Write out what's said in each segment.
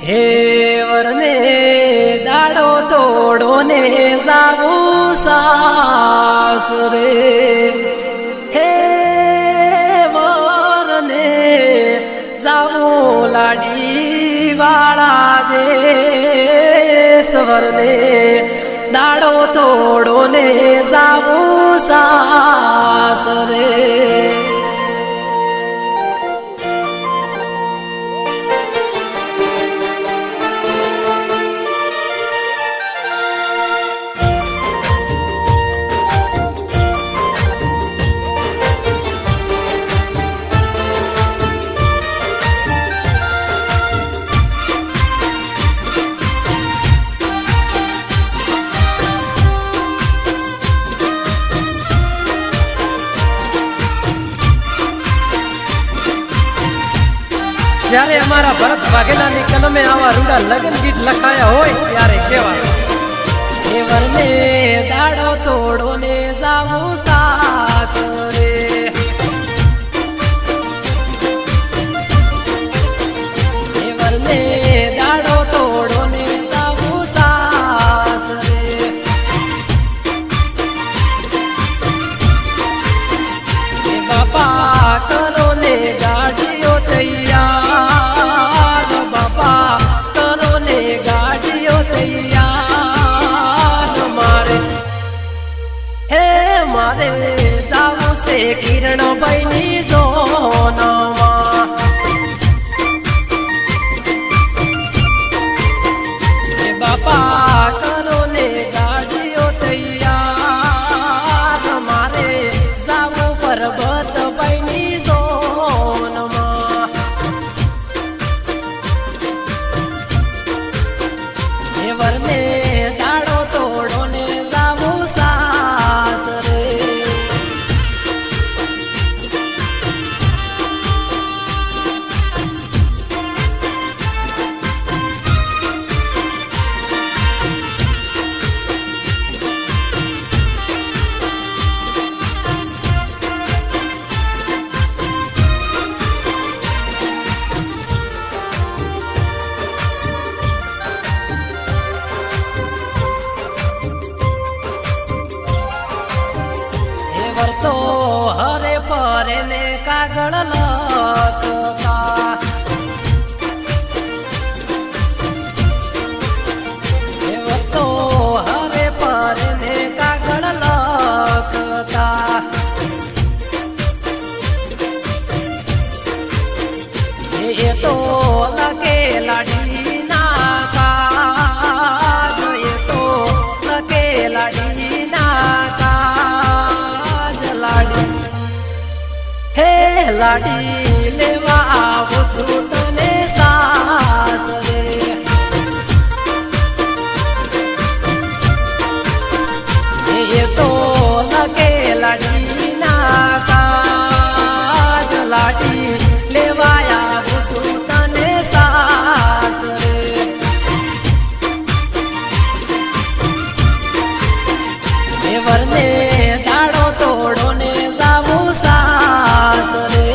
હે વરને દાડો તોડો ને જાવું સાસરે હે વરને જાવું લાડી વાળા દેશ વરને દાડો તોડો ને જાવું સાસરે જ્યારે અમારા ભરત વાઘેલાની કલમે આવા રૂડા લગ્ન ગીત લખાયા હોય ત્યારે કહેવાય હે વરને દાડો તોડો ને જાવું સાસરે હે વરને દાડો તોડો ને જાવું સાસરે હે બાપા કરો ને ગાડીઓ તૈયાર બાપા કરો ને ગાડીઓ તૈયાર મારે જાવું છે કિરણ ભાઈની જોનમાં બાપા કરો ને ગાડીઓ તૈયાર મારે જાવું પરબત ભાઈની જોનમાં વરને દાડો તોડો ને જાવું સાસરે તો હરે પરે ને કાગળ લખતા તો હરે પરે ને કાગળ લખતા એ તો લગે લાડી ના કાજ એ તો લગે લાડી ના હે લાડી લેવા આવું છું તને સાસરે એ તો લગે લાડી ના કાજ લાડી લેવા આવું છું તને સાસરે એ વરને દાડો તોડો ને જાવું સાસરે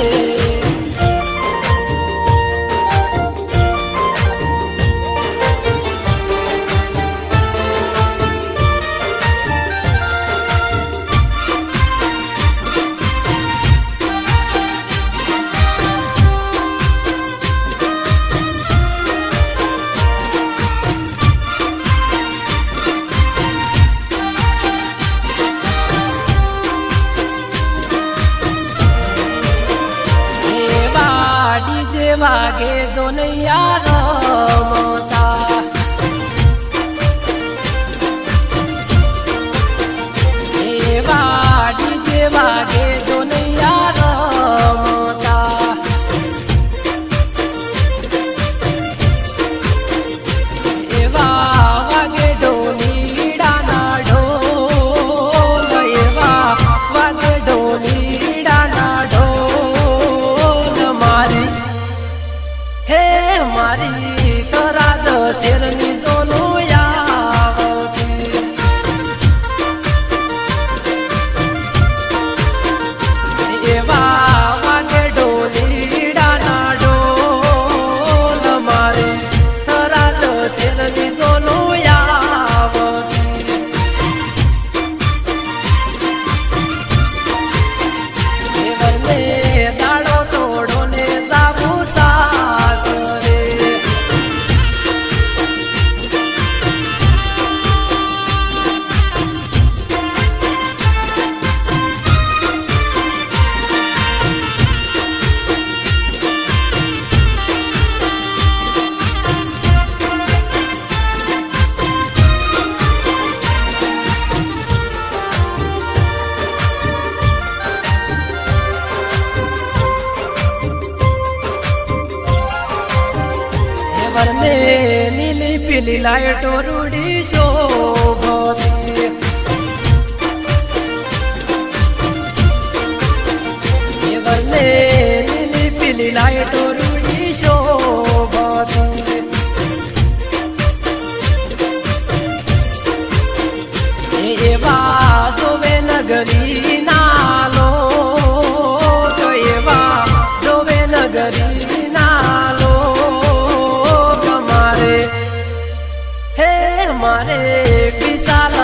વાગે જો નૈયા રમતા એવા ડીજે વાગે જો નૈયા રમતા એવા વાગે ઢોલીડાના ઢોલ એવા વાગે ઢોલીડાના ઢોલ મારી હે મારી કરા દસે વરને નીલી પીલી લાઈટો રૂડી શોભતી એ વરને નીલી પીલી લાઈટો રૂડી શોભતી એવા જોવે નગરી નાલો તો એવા જોવે નગરી નાલો મારે હે મારે વિશાલ